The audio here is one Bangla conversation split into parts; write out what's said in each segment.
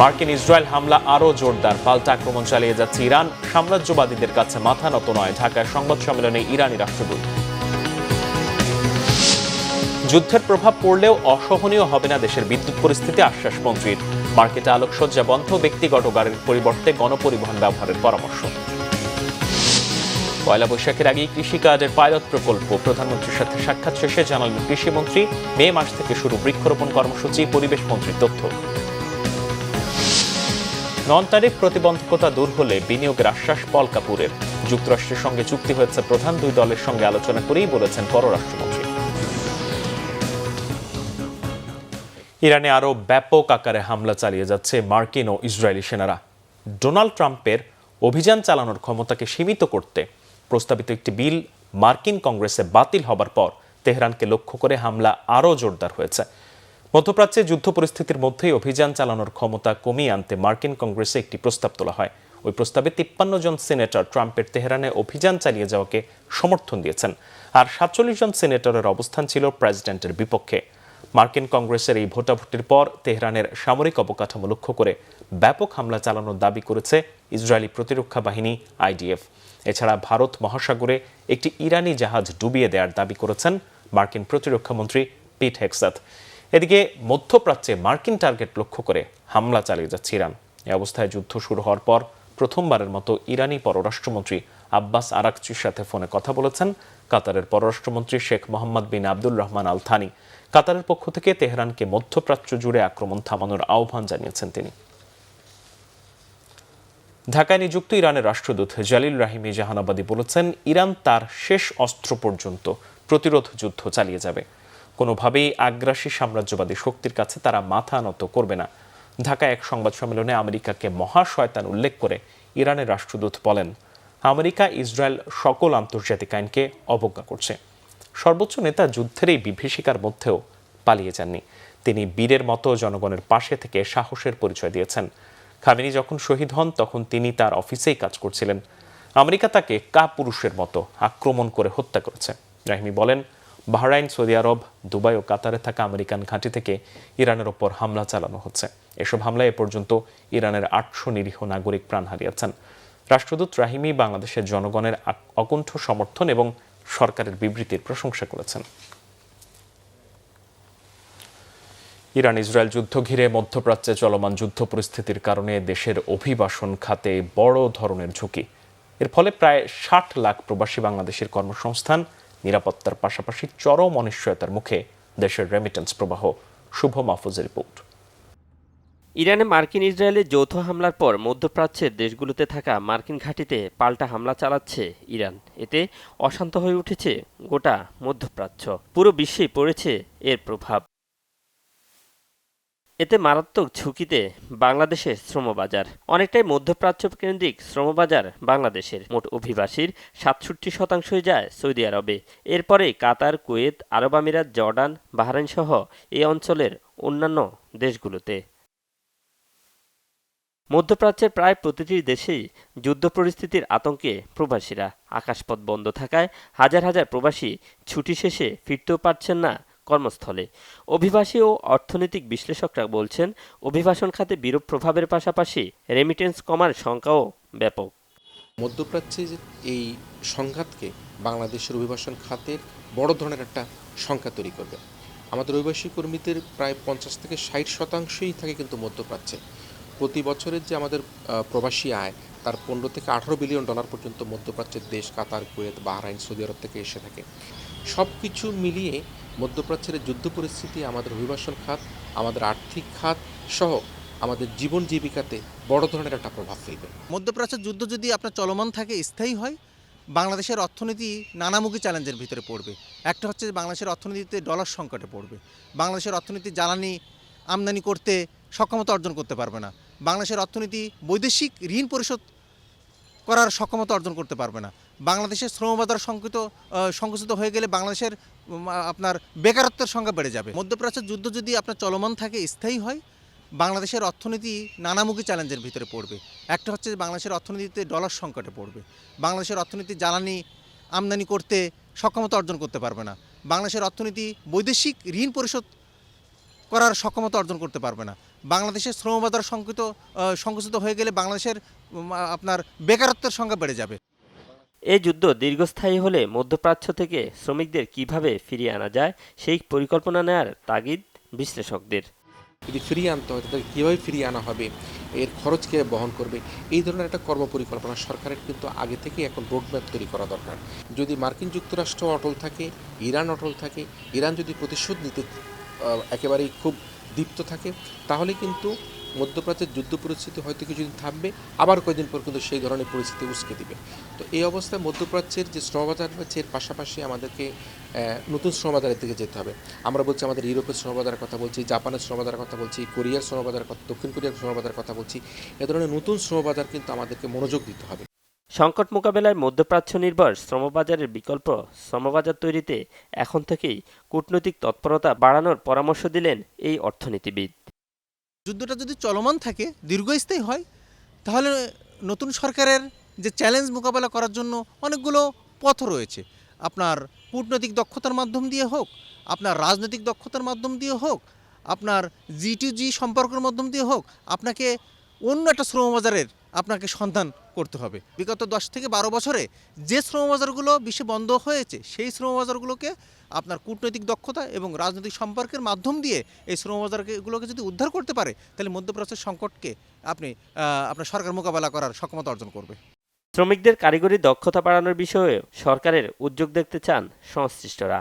মার্কিন ইসরায়েল হামলা আরও জোরদার, পাল্টা আক্রমণ চালিয়ে যাচ্ছে ইরান। সাম্রাজ্যবাদীদের কাছে মাথা নত নয়, ঢাকায় সংবাদ সম্মেলনে ইরানি রাষ্ট্রদূত। যুদ্ধের প্রভাব পড়লেও অসহনীয় হবে না দেশের বিদ্যুৎ পরিস্থিতি, আশ্বাস মন্ত্রীর। মার্কেটে আলোকসজ্জা বন্ধ, ব্যক্তিগত গাড়ির পরিবর্তে গণপরিবহন ব্যবহারের পরামর্শ। পয়লা বৈশাখের আগেই কৃষিকাজের পাইলট প্রকল্প, প্রধানমন্ত্রীর সাথে সাক্ষাৎ শেষে জানালেন কৃষিমন্ত্রী। মে মাস থেকে শুরু বৃক্ষরোপণ কর্মসূচি, পরিবেশ মন্ত্রীর তথ্য। নন ট্যারিফ প্রতিবন্ধকতা দূর হলে বিনিয়োগের আশ্বাস পল কাপুরের। যুক্তরাষ্ট্রের সঙ্গে চুক্তি হয়েছে, প্রধান দুই দলের সঙ্গে আলোচনা করেই বলেছেন পররাষ্ট্রমন্ত্রী। ইরানে আরও ব্যাপক আকারে হামলা চালিয়ে যাচ্ছে মার্কিন ও ইসরায়েলি সেনারা। ডোনাল্ড ট্রাম্পের অভিযান চালানোর ক্ষমতাকে সীমিত করতে প্রস্তাবিত একটি বিল মার্কিন কংগ্রেসে বাতিল হবার পর তেহরানকে লক্ষ্য করে হামলা আরও জোরদার হয়েছে। মধ্যপ্রাচ্যে যুদ্ধ পরিস্থিতির মধ্যেই অভিযান চালানোর ক্ষমতা কমিয়ে আনতে মার্কিন কংগ্রেসে একটি প্রস্তাব তোলা হয়। ওই প্রস্তাবে 53 জন সিনেটর ট্রাম্পের তেহরানে অভিযান চালিয়ে যাওয়াকে সমর্থন দিয়েছেন, আর 47 জন সিনেটরের অবস্থান ছিল প্রেসিডেন্টের বিপক্ষে। মার্কিন কংগ্রেসের এই ভোটাভুটির পর তেহরানের সামরিক অবকাঠামো লক্ষ্য করে ব্যাপক হামলা চালানোর দাবি করেছে ইসরায়েলি প্রতিরক্ষা বাহিনী আইডিএফ। এছাড়া ভারত মহাসাগরে একটি ইরানি জাহাজ ডুবিয়ে দেওয়ার দাবি করেছেন মার্কিন প্রতিরক্ষামন্ত্রী পিট হেগসেথ। এদিকে মধ্যপ্রাচ্যে মার্কিন টার্গেট লক্ষ্য করে হামলা চালিয়ে যাচ্ছে ইরান। এ অবস্থায় যুদ্ধ শুরু হওয়ার পর প্রথমবারের মতো ইরানি পররাষ্ট্রমন্ত্রী আব্বাস আরাকচির সাথে ফোনে কথা বলেছেন কাতারের পররাষ্ট্রমন্ত্রী শেখ মোহাম্মদ বিন আব্দুল রহমান আল থানি। কাতারের পক্ষ থেকে তেহরানকে মধ্যপ্রাচ্য জুড়ে আক্রমণ থামানোর আহ্বান জানিয়েছেন তিনি। ঢাকায় নিযুক্ত ইরানের রাষ্ট্রদূত জালিল রাহিমি জাহানাবাদী বলেছেন, ইরান তার শেষ অস্ত্র পর্যন্ত প্রতিরোধ যুদ্ধ চালিয়ে যাবে। কোনোভাবেই আগ্রাসী সাম্রাজ্যবাদী শক্তির কাছে তারা মাথা নত করবে না। ঢাকায় এক সংবাদ সম্মেলনে আমেরিকাকে মহাশয়তান উল্লেখ করে ইরানের রাষ্ট্রদূত বলেন, আমেরিকা ইসরায়েল সকল আন্তর্জাতিক আইনকে অবজ্ঞা করছে। সর্বোচ্চ নেতা যুদ্ধের এই বিভীষিকার মধ্যেও পালিয়ে যাননি। তিনি বীরের মতো জনগণের পাশে থেকে সাহসের পরিচয় দিয়েছেন। খামেনি যখন শহীদ হন তখন তিনি তার অফিসেই কাজ করছিলেন। আমেরিকা তাকে কাপুরুষের মতো আক্রমণ করে হত্যা করেছে। রাহিমি বলেন, বাহরাইন, সৌদি আরব, দুবাই ও কাতারে থাকা আমেরিকান ঘাঁটি থেকে ইরানের ওপর হামলা চালানো হচ্ছে। এসব হামলায় এ পর্যন্ত ইরানের 800 নিরীহ নাগরিক প্রাণ হারিয়েছেন। রাষ্ট্রদূত রাহিমি বাংলাদেশের জনগণের অকুণ্ঠ সমর্থন এবং সরকারের বিবৃতির প্রশংসা করেছেন। ইরান ইসরায়েল যুদ্ধ ঘিরে মধ্যপ্রাচ্যে চলমান যুদ্ধ পরিস্থিতির কারণে দেশের অভিবাসন খাতে বড় ধরনের ঝুঁকি। এর ফলে প্রায় 60 লাখ প্রবাসী বাংলাদেশের কর্মসংস্থান, নিরাপত্তার পাশাপাশি চরম অনিশ্চয়তার মুখে দেশের রেমিটেন্স প্রবাহ। শুভ মাহফুজের রিপোর্ট। ইরানে মার্কিন ইসরায়েলের যৌথ হামলার পর মধ্যপ্রাচ্যের দেশগুলোতে থাকা মার্কিন ঘাঁটিতে পাল্টা হামলা চালাচ্ছে ইরান। এতে অশান্ত হয়ে উঠেছে গোটা মধ্যপ্রাচ্য। পুরো বিশ্বেই পড়েছে এর প্রভাব। এতে মারাত্মক ঝুঁকিতে বাংলাদেশের শ্রমবাজার। অনেকটাই মধ্যপ্রাচ্য কেন্দ্রিক শ্রমবাজার বাংলাদেশের। মোট অভিবাসীর 67% যায় সৌদি আরবে, এরপরে কাতার, কুয়েত, আরব আমিরাত, জর্ডান, বাহরাইন সহ এই অঞ্চলের অন্যান্য দেশগুলোতে। মধ্যপ্রাচ্যের প্রায় প্রতিটি দেশেই যুদ্ধ পরিস্থিতির আতঙ্কে প্রবাসীরা। আকাশপথ বন্ধ থাকায় হাজার হাজার প্রবাসী ছুটি শেষে ফিরতেও পারছেন না কর্মস্থলে। অভিবাসী ও অর্থনৈতিক বিশ্লেষকরা বলছেন, অভিবাসন খাতে বিরূপ প্রভাবের পাশাপাশি রেমিটেন্স কমার সংখ্যাও ব্যাপক। মধ্যপ্রাচ্যে এই সংঘাতকে বাংলাদেশের অভিবাসন খাতের বড় ধরনের একটা সংখ্যা তৈরি করবে। আমাদের অভিবাসী কর্মীদের প্রায় 50 থেকে 60% থাকে কিন্তু মধ্যপ্রাচ্যে। প্রতি বছরের যে আমাদের প্রবাসী আয় তার 15 থেকে 18 বিলিয়ন ডলার পর্যন্ত মধ্যপ্রাচ্যের দেশ কাতার, কুয়েত, বাহরাইন, সৌদি আরব থেকে এসে থাকে। সব কিছু মিলিয়ে মধ্যপ্রাচ্যের যুদ্ধ পরিস্থিতি আমাদের অভিবাসন খাত, আমাদের আর্থিক খাত সহ আমাদের জীবন জীবিকাতে বড় ধরনের একটা প্রভাব ফেলবে। মধ্যপ্রাচ্যের যুদ্ধ যদি আপনার চলমান থাকে, স্থায়ী হয়, বাংলাদেশের অর্থনীতি নানামুখী চ্যালেঞ্জের ভিতরে পড়বে। একটা হচ্ছে বাংলাদেশের অর্থনীতিতে ডলার সংকটে পড়বে। বাংলাদেশের অর্থনীতি জ্বালানি আমদানি করতে সক্ষমতা অর্জন করতে পারবে না। বাংলাদেশের অর্থনীতি বৈদেশিক ঋণ পরিশোধ করার সক্ষমতা অর্জন করতে পারবে না। বাংলাদেশের শ্রমবাজার সংকুচিত হয়ে গেলে বাংলাদেশের আপনার বেকারত্বের সংখ্যা বেড়ে যাবে। মধ্যপ্রাচ্যের যুদ্ধ যদি আপনার চলমান থাকে, স্থায়ী হয়, বাংলাদেশের অর্থনীতি নানামুখী চ্যালেঞ্জের ভিতরে পড়বে। একটা হচ্ছে বাংলাদেশের অর্থনীতিতে ডলার সংকটে পড়বে। বাংলাদেশের অর্থনীতি জ্বালানি আমদানি করতে সক্ষমতা অর্জন করতে পারবে না। বাংলাদেশের অর্থনীতি বৈদেশিক ঋণ পরিশোধ করার সক্ষমতা অর্জন করতে পারবে না। বাংলাদেশের শ্রমবাজার সংকুচিত হয়ে গেলে বাংলাদেশের আপনার বেকারত্বের সংখ্যা বেড়ে যাবে। এই যুদ্ধ দীর্ঘস্থায়ী হলে মধ্যপ্রাচ্য থেকে শ্রমিকদের কিভাবে ফিরিয়ে আনা যায় সেই পরিকল্পনা নেয়ার তাগিদ বিশ্লেষকদের। যদি ফিরিয়ে আনতে হয় তাদেরকে কীভাবে ফিরিয়ে আনা হবে, এর খরচ কে বহন করবে, এই ধরনের একটা কর্মপরিকল্পনা সরকারের কিন্তু আগে থেকেই এখন রোডম্যাপ তৈরি করা দরকার। যদি মার্কিন যুক্তরাষ্ট্র অটল থাকে, ইরান অটল থাকে, ইরান যদি প্রতিশোধ নিতে একেবারেই খুব দীপ্ত থাকে, তাহলে কিন্তু মধ্যপ্রাচ্যের যুদ্ধ পরিস্থিতি হয়তো কিছুদিন থামবে, আবার কয়েকদিন পর কিন্তু সেই ধরনের পরিস্থিতি উস্কে দিবে। তো এই অবস্থায় মধ্যপ্রাচ্যের যে শ্রমবাজার রয়েছে এর পাশাপাশি আমাদেরকে নতুন শ্রমবাজারের দিকে যেতে হবে। আমরা বলছি আমাদের ইউরোপের শ্রমবাজারের কথা বলছি, জাপানের শ্রমবাজারের কথা বলছি, কোরিয়ার শ্রমবাজারের কথা, দক্ষিণ কোরিয়ার শ্রমবাজারের কথা বলছি। এ ধরনের নতুন শ্রমবাজার কিন্তু আমাদেরকে মনোযোগ দিতে হবে। সংকট মোকাবেলায় মধ্যপ্রাচ্য নির্ভর শ্রমবাজারের বিকল্প শ্রমবাজার তৈরিতে এখন থেকেই কূটনৈতিক তৎপরতা বাড়ানোর পরামর্শ দিলেন এই অর্থনীতিবিদ। যুদ্ধটা যদি চলমান থাকে, দীর্ঘস্থায়ী হয়, তাহলে নতুন সরকারের যে চ্যালেঞ্জ মোকাবেলা করার জন্য অনেকগুলো পথ রয়েছে। আপনার কূটনৈতিক দক্ষতার মাধ্যম দিয়ে হোক, আপনার রাজনৈতিক দক্ষতার মাধ্যম দিয়ে হোক, আপনার G2G সম্পর্কের মাধ্যম দিয়ে হোক, আপনাকে অন্য একটা শ্রমবাজারের আপনাকে সন্ধান করতে হবে। বিগত 10 থেকে 12 বছরে যে শ্রমবাজারগুলো বিশ্বে বন্ধ হয়েছে, সেই শ্রমবাজারগুলোকে আপনার কূটনৈতিক দক্ষতা এবং রাজনৈতিক সম্পর্কের মাধ্যম দিয়ে এই শ্রমবাজারগুলোকে যদি উদ্ধার করতে পারে, তাহলে মধ্যপ্রাচ্যের সংকটকে আপনার সরকার মোকাবেলা করার সক্ষমতা অর্জন করবে। শ্রমিকদের কারিগরি দক্ষতা বাড়ানোর বিষয়ে সরকারের উদ্যোগ দেখতে চান সংশ্লিষ্টরা।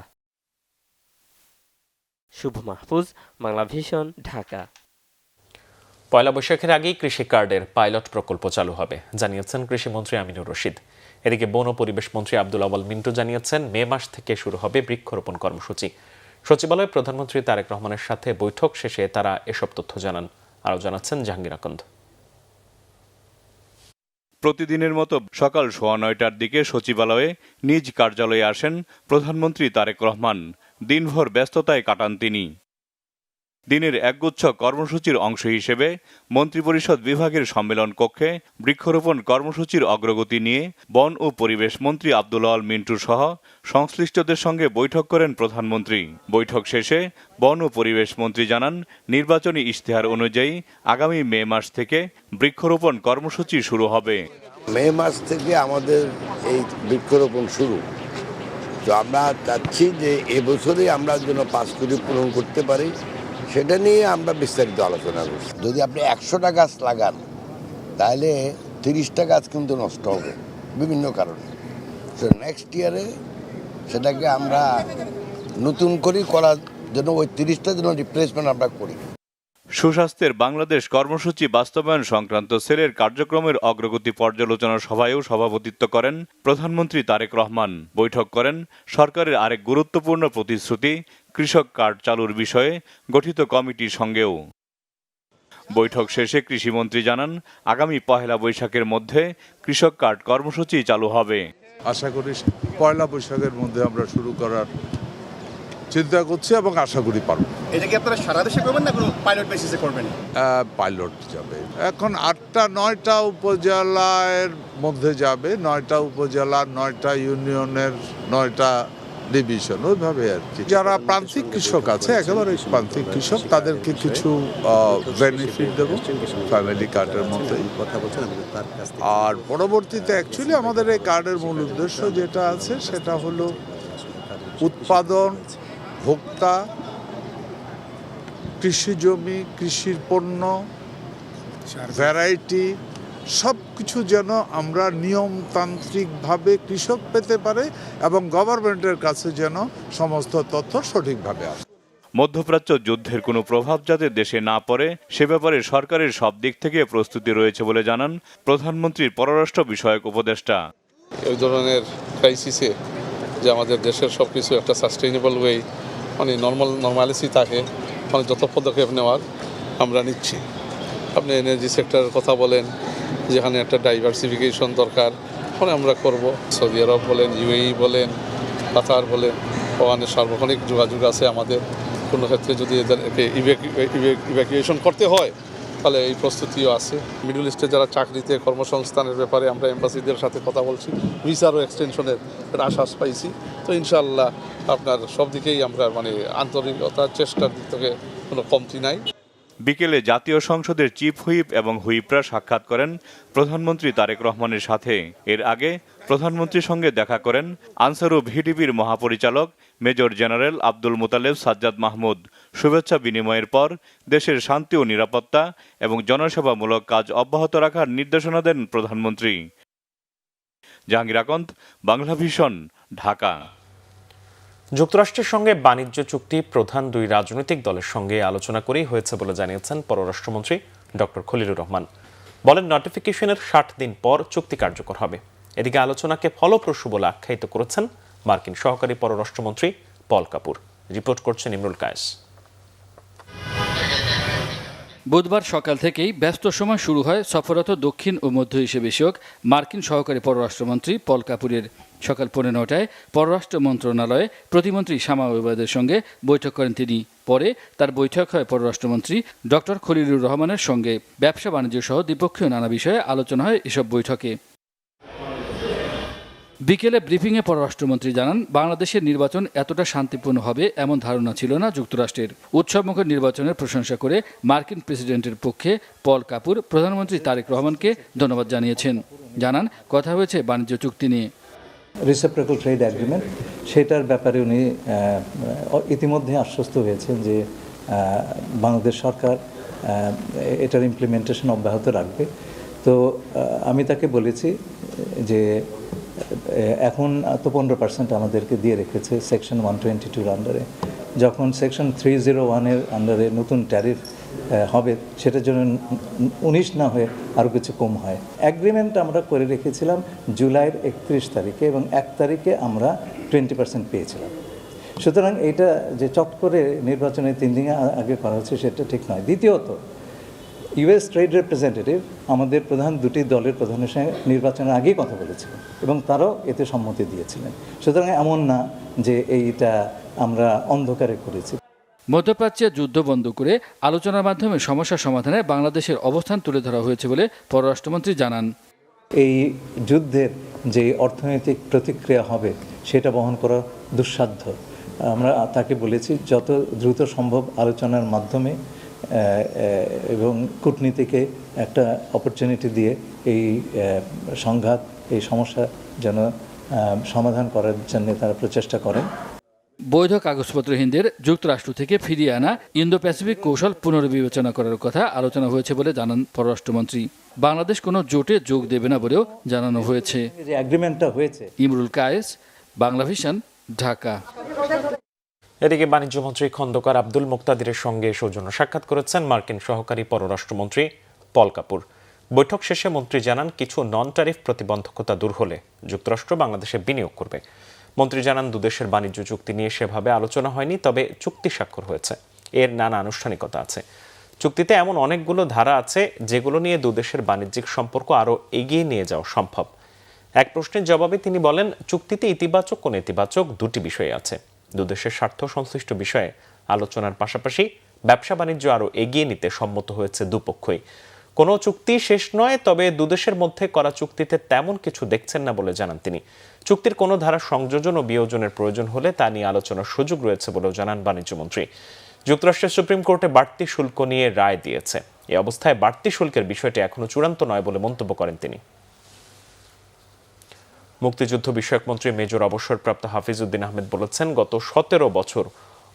শুভ মাহফুজ, বাংলাভিশন, ঢাকা। পয়লা বৈশাখের আগেই কৃষি কার্ডের পাইলট প্রকল্প চালু হবে জানিয়েছেন কৃষিমন্ত্রী আমিনুর রশিদ। এদিকে বন ও পরিবেশ মন্ত্রী আব্দুল আওয়াল মিন্টু জানিয়েছেন মে মাস থেকে শুরু হবে বৃক্ষরোপণ কর্মসূচি। সচিবালয়ে প্রধানমন্ত্রী তারেক রহমানের সাথে বৈঠক শেষে তারা এসব তথ্য জানান। আরও জানাচ্ছেন জাহাঙ্গীর আকন্দ। প্রতিদিনের মতো সকাল 9:15টার দিকে সচিবালয়ে নিজ কার্যালয়ে আসেন প্রধানমন্ত্রী তারেক রহমান। দিনভর ব্যস্ততায় কাটান তিনি। দিনের একগুচ্ছ কর্মসূচির অংশ হিসেবে মন্ত্রিপরিষদ বিভাগের সম্মেলন কক্ষে বৃক্ষরোপণ কর্মসূচির অগ্রগতি নিয়ে বন ও পরিবেশ মন্ত্রী আব্দুল আওয়াল মিন্টু সহ সংশ্লিষ্টদের সঙ্গে বৈঠক করেন প্রধানমন্ত্রী। বৈঠক শেষে বন ও পরিবেশ মন্ত্রী জানান, নির্বাচনী ইশতেহার অনুযায়ী আগামী মে মাস থেকে বৃক্ষরোপণ কর্মসূচি শুরু হবে। মে মাস থেকে আমাদের এই বৃক্ষরোপণ শুরু। তো আমরা চাচ্ছি যে এবছরেই আমরা যেন 5 কোটি পূরণ করতে পারি, সেটা নিয়ে আমরা বিস্তারিত আলোচনা করছি। যদি আপনি 100টা গাছ লাগান, তাহলে 30টা গাছ কিন্তু নষ্ট হবে বিভিন্ন কারণে। তো নেক্সট ইয়ারে সেটাকে আমরা নতুন করে করার জন্য ওই 30টা জন্য রিপ্লেসমেন্ট আমরা করি। সুস্বাস্থ্যের বাংলাদেশ কর্মসূচি বাস্তবায়ন সংক্রান্ত সেলের কার্যক্রমের অগ্রগতি পর্যালোচনা সভায়ও সভাপতিত্ব করেন প্রধানমন্ত্রী তারেক রহমান। বৈঠক করেন সরকারের আরেক গুরুত্বপূর্ণ প্রতিশ্রুতি কৃষক কার্ড চালুর বিষয়ে গঠিত কমিটির সঙ্গেও। বৈঠক শেষে কৃষিমন্ত্রী জানান, আগামী পহেলা বৈশাখের মধ্যে কৃষক কার্ড কর্মসূচি চালু হবে। আশা করি পয়লা বৈশাখের মধ্যে আমরা শুরু করার চিন্তা করছি এবং আশা করি পারব। এটা কি আপনারা সারা দেশে করবেন না কোনো পাইলট বেসিসে করবেন? পাইলট যাবে এখন 8টা-9টা উপজেলার মধ্যে যাবে, 9টা উপজেলা, 9টা ইউনিয়নের 9টা ডিভিশন, ওইভাবে আর কি। যারা প্রান্তিক কৃষক আছে, একেবারে প্রান্তিক কৃষক, তাদেরকে কিছু বেনিফিট দেব ফ্যামিলি কার্ডের মধ্যেই। আর পরবর্তীতে অ্যাকচুয়ালি আমাদের এই কার্ডের মূল উদ্দেশ্য যেটা আছে সেটা হলো উৎপাদন, ভোক্তা, কৃষি জমি, কৃষির পণ্য, ভ্যারাইটি সব কিছু যেন আমরা নিয়মতান্ত্রিকভাবে কৃষক পেতে পারে এবং গভর্নমেন্টের কাছে যেন সমস্ত তথ্য সঠিকভাবে আসে। মধ্যপ্রাচ্য যুদ্ধের কোনো প্রভাব যাতে দেশে না পড়ে সে ব্যাপারে সরকারের সব দিক থেকে প্রস্তুতি রয়েছে বলে জানান প্রধানমন্ত্রীর পররাষ্ট্র বিষয়ক উপদেষ্টা। এই ধরনের ক্রাইসিসে যে আমাদের দেশের সব কিছু একটা সাস্টেইনেবল ওয়ে মানে নর্মালিসি থাকে, মানে যত পদক্ষেপ নেওয়ার আমরা নিচ্ছি। আপনি এনার্জি সেক্টরের কথা বলেন, যেখানে একটা ডাইভার্সিফিকেশন দরকার, মানে আমরা করব। সৌদি আরব বলেন, UAE বলেন, কাতার বলেন, ওখানে সার্বক্ষণিক যোগাযোগ আছে আমাদের। কোনো ক্ষেত্রে যদি এদেরকে ইভ্যাকুয়েশন করতে হয় তাহলে এই প্রস্তুতিও আছে। মিডল ইস্টে যারা চাকরিতে কর্মসংস্থানের ব্যাপারে আমরা এম্বাসিদের সাথে কথা বলছি, ভিসারও এক্সটেনশনের আশ্বাস পাইছি। তো ইনশাআল্লাহ আপনার সব দিকেই আমরা মানে আন্তরিকতার চেষ্টার দিক থেকে কোনো কমতি নাই। বিকেলে জাতীয় সংসদের চিফ হুইপ এবং হুইপরা সাক্ষাৎ করেন প্রধানমন্ত্রী তারেক রহমানের সাথে। এর আগে প্রধানমন্ত্রীর সঙ্গে দেখা করেন আনসারু ভিডিপির মহাপরিচালক মেজর জেনারেল আব্দুল মুতালেব সাজ্জাদ মাহমুদ। শুভেচ্ছা বিনিময়ের পর দেশের শান্তি ও নিরাপত্তা এবং জনসেবামূলক কাজ অব্যাহত রাখার নির্দেশনা দেন প্রধানমন্ত্রী। জাহাঙ্গীর আকন্দ, বাংলা ভিশন, ঢাকা। যুক্তরাষ্ট্রের সঙ্গে বাণিজ্য চুক্তি প্রধান দুই রাজনৈতিক দলের সঙ্গে আলোচনা করেই হয়েছে বলে জানিয়েছেন পররাষ্ট্রমন্ত্রী ডক্টর খলিলুর রহমান। বলেন, নোটিফিকেশনের 60 দিন পর চুক্তি কার্যকর হবে। এদিকে আলোচনাকে ফলপ্রসূ বলে আখ্যায়িত করেছেন মার্কিন সহকারী পররাষ্ট্রমন্ত্রী পল কাপুর। রিপোর্ট করছেন ইমরুল কায়েস। বুধবার সকাল থেকেই ব্যস্ত সময় শুরু হয় সফররত দক্ষিণ ও মধ্য এশিয়া বিষয়ক মার্কিন সহকারী পররাষ্ট্রমন্ত্রী পল কাপুরের। সকাল 9:15টায় পররাষ্ট্র মন্ত্রণালয়ে প্রতিমন্ত্রী শামা ওবায়দের সঙ্গে বৈঠক করেন তিনি। পরে তার বৈঠক হয় পররাষ্ট্রমন্ত্রী ডক্টর খলিলুর রহমানের সঙ্গে। ব্যবসা বাণিজ্য সহ দ্বিপক্ষীয় নানা বিষয়ে আলোচনা হয় এসব বৈঠকে। বিকেলে ব্রিফিংয়ে পররাষ্ট্রমন্ত্রী জানান, বাংলাদেশের নির্বাচন এতটা শান্তিপূর্ণ হবে এমন ধারণা ছিল না যুক্তরাষ্ট্রের। উৎসবমুখর নির্বাচনের প্রশংসা করে মার্কিন প্রেসিডেন্টের পক্ষে পল কাপুর প্রধানমন্ত্রী তারেক রহমানকে ধন্যবাদ জানিয়েছেন। জানান, কথা হয়েছে বাণিজ্য চুক্তি নিয়ে। রিসিপ্রোকাল ট্রেড এগ্রিমেন্ট, সেটার ব্যাপারে উনি ইতিমধ্যে আশ্বস্ত হয়েছেন যে বাংলাদেশ সরকার এটার ইমপ্লিমেন্টেশন অব্যাহত রাখবে। তো আমি তাকে বলেছি যে এখন তো 15% আমাদেরকে দিয়ে রেখেছে সেকশন 122 আন্ডারে। যখন সেকশন 301-এর আন্ডারে নতুন ট্যারিফ হবে, সেটার জন্য 19 না হয়ে আরও কিছু কম হয়। অ্যাগ্রিমেন্ট আমরা করে রেখেছিলাম জুলাইয়ের 31 তারিখে এবং 1 তারিখে আমরা 20% পেয়েছিলাম। সুতরাং এটা যে চট করে নির্বাচনের 3 দিন আগে করা হচ্ছে সেটা ঠিক নয়। দ্বিতীয়ত, ইউএস ট্রেড রিপ্রেজেন্টেটিভ আমাদের প্রধান দুটি দলের প্রধানের সঙ্গে নির্বাচনের আগেই কথা বলেছিলেন এবং তারাও এতে সম্মতি দিয়েছিলেন। সুতরাং এমন না যে এইটা আমরা অন্ধকারে করেছি। মধ্যপ্রাচ্যে যুদ্ধ বন্ধ করে আলোচনার মাধ্যমে সমস্যা সমাধানে বাংলাদেশের অবস্থান তুলে ধরা হয়েছে বলে পররাষ্ট্রমন্ত্রী জানান। এই যুদ্ধের যে অর্থনৈতিক প্রতিক্রিয়া হবে সেটা বহন করা দুঃসাধ্য। আমরা তাকে বলেছি যত দ্রুত সম্ভব আলোচনার মাধ্যমে এবং কূটনীতিকে একটা অপরচুনিটি দিয়ে এই সংঘাত, এই সমস্যা যেন সমাধান করার জন্য তারা প্রচেষ্টা করেন। বৈধ কাগজপত্রহীনদের যুক্তরাষ্ট্র থেকে ফিরিয়ে আনা ইন্দো প্যাসিফিক কৌশল পুনর্বিবেচনা করার কথা আলোচনা হয়েছে বলে জানান পররাষ্ট্রমন্ত্রী। বাংলাদেশ কোনো জোটে যোগ দেবে না বলেও জানানো হয়েছে। ইমরুল কায়েস, বাংলা ভিশন, ঢাকা। এদিকে বাণিজ্যমন্ত্রী খন্দকার আব্দুল মুক্তাদিরের সঙ্গে সৌজন্য সাক্ষাৎ করেছেন মার্কিন সহকারী পররাষ্ট্রমন্ত্রী পল কাপুর। বৈঠক শেষে মন্ত্রী জানান, কিছু নন ট্যারিফ প্রতিবন্ধকতা দূর হলে যুক্তরাষ্ট্র বাংলাদেশে বিনিয়োগ করবে। মন্ত্রী জানান, দুদেশের বাণিজ্য চুক্তি নিয়ে সেভাবে আলোচনা হয়নি, তবে চুক্তি স্বাক্ষর হয়েছে। এর নানা আনুষ্ঠানিকতা আছে। চুক্তিতে এমন অনেকগুলো ধারা আছে যেগুলো নিয়ে দুদেশের বাণিজ্যিক সম্পর্ক আরও এগিয়ে নিয়ে যাওয়া সম্ভব। এক প্রশ্নের জবাবে তিনি বলেন, চুক্তিতে ইতিবাচক ও নেতিবাচক দুটি বিষয় আছে। দুদেশের স্বার্থ সংশ্লিষ্ট বিষয়ে আলোচনার পাশাপাশি ব্যবসা বাণিজ্য আরও এগিয়ে নিতে সম্মত হয়েছে দুপক্ষই। কোনো চুক্তি শেষ নয়, তবে দুদেশের মধ্যে করা চুক্তিতে তেমন কিছু দেখছেন না বলে জানান তিনি। চুক্তির কোনো ধারা সংযোজন ও বিয়োজনের প্রয়োজন হলে তা নিয়ে আলোচনার সুযোগ রয়েছে বলেও জানান বাণিজ্যমন্ত্রী। যুক্তরাষ্ট্রের সুপ্রিম কোর্টে বাড়তি শুল্ক নিয়ে রায় দিয়েছে। এই অবস্থায় বাড়তি শুল্কের বিষয়টি এখনো চূড়ান্ত নয় বলে মন্তব্য করেন তিনি। মুক্তিযুদ্ধ বিষয়ক মন্ত্রী মেজর অবসরপ্রাপ্ত হাফিজ উদ্দিন আহমেদ বলেছেন, গত 17 বছর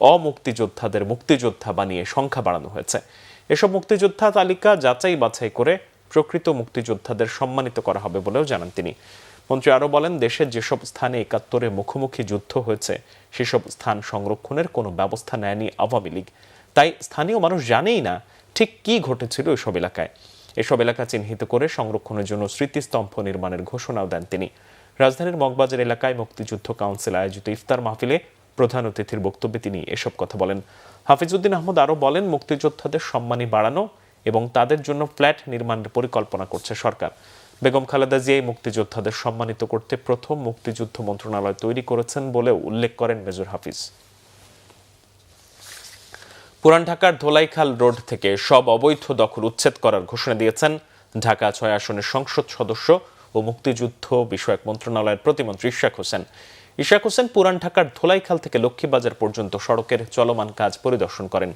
অমুক্তিযোদ্ধাদের মুক্তিযোদ্ধা বানিয়ে সংখ্যা বাড়ানো হয়েছে। এসব মুক্তিযোদ্ধা তালিকা যাচাই বাছাই করে প্রকৃত মুক্তিযোদ্ধাদের সম্মানিত করা হবে বলেও জানান তিনি। মন্ত্রী আরও বলেন, দেশের যেসব স্থানে 71-এ মুখোমুখি যুদ্ধ হয়েছে সেসব স্থান সংরক্ষণের কোনো ব্যবস্থা নেয়নি আওয়ামী লীগ। তাই স্থানীয় মানুষ জানেই না ঠিক কি ঘটেছিল এসব এলাকায়। এসব এলাকা চিহ্নিত করে সংরক্ষণের জন্য স্মৃতিস্তম্ভ নির্মাণের ঘোষণাও দেন তিনি। রাজধানীর মগবাজার এলাকায় মুক্তিযুদ্ধ কাউন্সিল আয়োজিত ইফতার মাহফিলে প্রধান অতিথির বক্তব্যে তিনি এসব কথা বলেন। হাফিজউদ্দিন আহমদ আরও বলেন, মুক্তিযোদ্ধাদের সম্মানী বাড়ানো এবং তাদের জন্য ফ্ল্যাট নির্মাণের পরিকল্পনা করছে সরকার। বেগম খালেদা জিয়া মুক্তিযোদ্ধাদের সম্মানিত করতে প্রথম মুক্তিযুদ্ধ মন্ত্রণালয় তৈরি করেছেন বলেও উল্লেখ করেন মেজর হাফিজ। পুরান ঢাকার ধোলাইখাল রোড থেকে সব অবৈধ দখল উচ্ছেদ করার ঘোষণা দিয়েছেন ঢাকা 6 আসনের সংসদ সদস্য ও মুক্তিযুদ্ধ বিষয়ক মন্ত্রণালয়ের প্রতিমন্ত্রী ইশরাক হোসেন। ইশরাক হোসেন পুরান ঢাকার ধোলাইখাল থেকে লক্ষ্মীবাজার পর্যন্ত সড়কের চলমান কাজ পরিদর্শন করেন।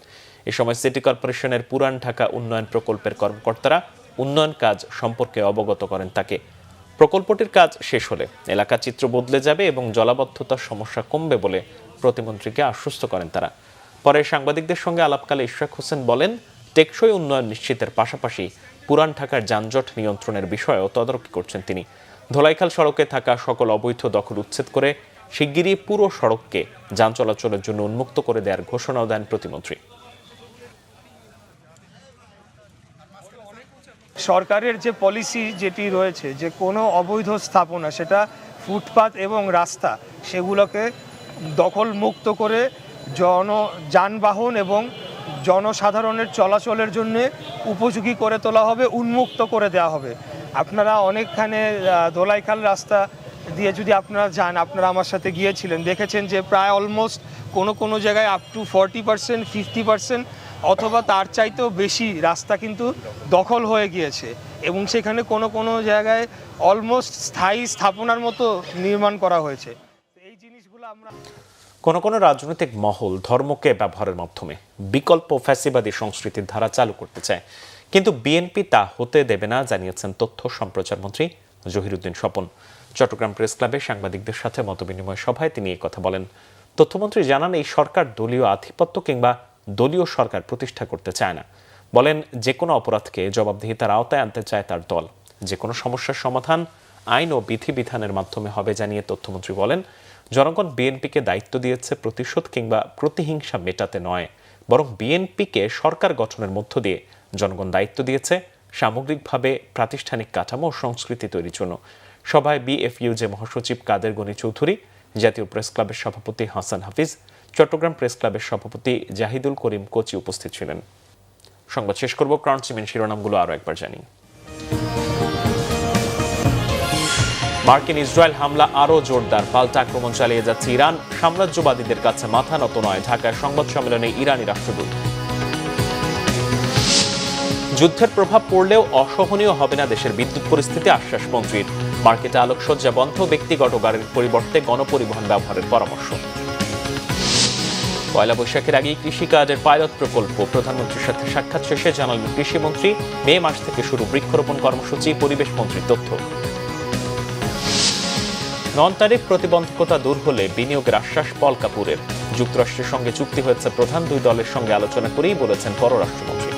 এ সময় সিটি কর্পোরেশনের পুরান ঢাকা উন্নয়ন প্রকল্পের কর্মকর্তারা উন্নয়ন কাজ সম্পর্কে অবগত করেন তাকে। প্রকল্পটির কাজ শেষ হলে এলাকার চিত্র বদলে যাবে এবং জলাবদ্ধতার সমস্যা কমবে বলে প্রতিমন্ত্রীকে আশ্বস্ত করেন তারা। পরে সাংবাদিকদের সঙ্গে আলাপকালে ইশরাক হোসেন বলেন, টেকসই উন্নয়ন নিশ্চিতের পাশাপাশি পুরান ঢাকার যানজট নিয়ন্ত্রণের বিষয়েও তদারকি করছেন তিনি। ধোলাইখাল সড়কে থাকা সকল অবৈধ দখল উচ্ছেদ করে শিগগিরই পুরো সড়ককে যান চলাচলের জন্য উন্মুক্ত করে দেওয়ার ঘোষণাও দেন প্রতিমন্ত্রী। সরকারের যে পলিসি যেটি রয়েছে যে কোনো অবৈধ স্থাপনা, সেটা ফুটপাত এবং রাস্তা, সেগুলোকে দখল মুক্ত করে যানবাহন এবং জনসাধারণের চলাচলের জন্য উপযোগী করে তোলা হবে, উন্মুক্ত করে দেওয়া হবে। আপনারা অনেকখানে ধোলাইখাল রাস্তা দিয়ে যদি আপনারা যান, আপনারা আমার সাথে গিয়েছিলেন, দেখেছেন যে প্রায় অলমোস্ট কোনো জায়গায় আপ টু 40%, 50% অথবা তার চাইতেও বেশি রাস্তা কিন্তু দখল হয়ে গিয়েছে এবং সেখানে কোনো জায়গায় অলমোস্ট স্থায়ী স্থাপনার মতো নির্মাণ করা হয়েছে। এই জিনিসগুলো আমরা কোনো রাজনৈতিক মহল ধর্মকে ব্যবহারের মাধ্যমে বিকল্প ফ্যাসিবাদী সংস্কৃতির ধারা চালু করতে চায়, কিন্তু বিএনপি তা হতে দেবে না জানিয়েছেন তথ্য সম্প্রচার মন্ত্রী জহিরুদ্দিন স্বপন। চট্টগ্রাম প্রেস ক্লাবে সাংবাদিকদের সাথে মতবিনিময় সভায় তিনি এই কথা বলেন। তথ্যমন্ত্রী জানান, এই সরকার দলীয় আধিপত্য কিংবা দলীয় সরকার প্রতিষ্ঠা করতে চায় না। বলেন, যে কোনো অপরাধকে জবাবদিহিতার আওতায় আনতে চায় তার দল। যে কোনো সমস্যার সমাধান আইন ও বিধিবিধানের মাধ্যমে হবে জানিয়ে তথ্যমন্ত্রী বলেন, জনগণ বিএনপিকে দায়িত্ব দিয়েছে প্রতিশোধ কিংবা প্রতিহিংসা মেটাতে নয়, বরং বিএনপিকে সরকার গঠনের মধ্য দিয়ে জনগণ দায়িত্ব দিয়েছে সামগ্রিকভাবে প্রাতিষ্ঠানিক কাঠামো ও সংস্কৃতি তৈরির জন্য। সভায় বিএফইউজে মহাসচিব কাদের গনি চৌধুরী, জাতীয় প্রেস ক্লাবের সভাপতি হাসান হাফিজ, চট্টগ্রাম প্রেস ক্লাবের সভাপতি জাহিদুল করিম কোচি উপস্থিত ছিলেন। সংবাদ শেষ করব, ক্রাউন চিমেন শিরোনামগুলো আরও একবার জানি। মার্কিন ইসরায়েল হামলা আরও জোরদার, পাল্টা আক্রমণ চালিয়ে যাচ্ছে ইরান। সাম্রাজ্যবাদীদের কাছে মাথা নত নয়, ঢাকায় সংবাদ সম্মেলনে ইরানি রাষ্ট্রদূত। যুদ্ধের প্রভাব পড়লেও অসহনীয় হবে না দেশের বিদ্যুৎ পরিস্থিতি, আশ্বাস মন্ত্রীর। মার্কেটে আলোকসজ্জা বন্ধ, ব্যক্তিগত গাড়ির পরিবর্তে গণপরিবহন ব্যবহারের পরামর্শ। পয়লা বৈশাখের আগেই কৃষিকাজের পাইলট প্রকল্প, প্রধানমন্ত্রীর সাথে সাক্ষাৎ শেষে জানালেন কৃষিমন্ত্রী। মে মাস থেকে শুরু বৃক্ষরোপণ কর্মসূচি, পরিবেশ মন্ত্রীর তথ্য। নন ট্যারিফ প্রতিবন্ধকতা দূর হলে বিনিয়োগের আশ্বাস পল কাপুরের। যুক্তরাষ্ট্রের সঙ্গে চুক্তি হয়েছে প্রধান দুই দলের সঙ্গে আলোচনা করেই বলেছেন পররাষ্ট্রমন্ত্রী।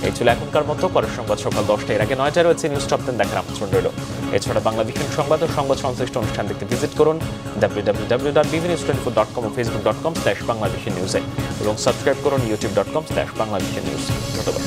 এই ছিল এখনকার মতো। পরের সংবাদ সকাল 10টায়, এর আগে 9টায় রয়েছে নিউজ টপ 10 দেখার আমন্ত্রণ রইল। এছাড়া বাংলাদেশের সংবাদ ও সংবাদ সংশ্লিষ্ট অনুষ্ঠান দেখতে ভিজিট করুন www.bbnews24.com ও facebook.com/bangladeshinews এবং সাবস্ক্রাইব করুন youtube.com/bangladeshinews। ধন্যবাদ।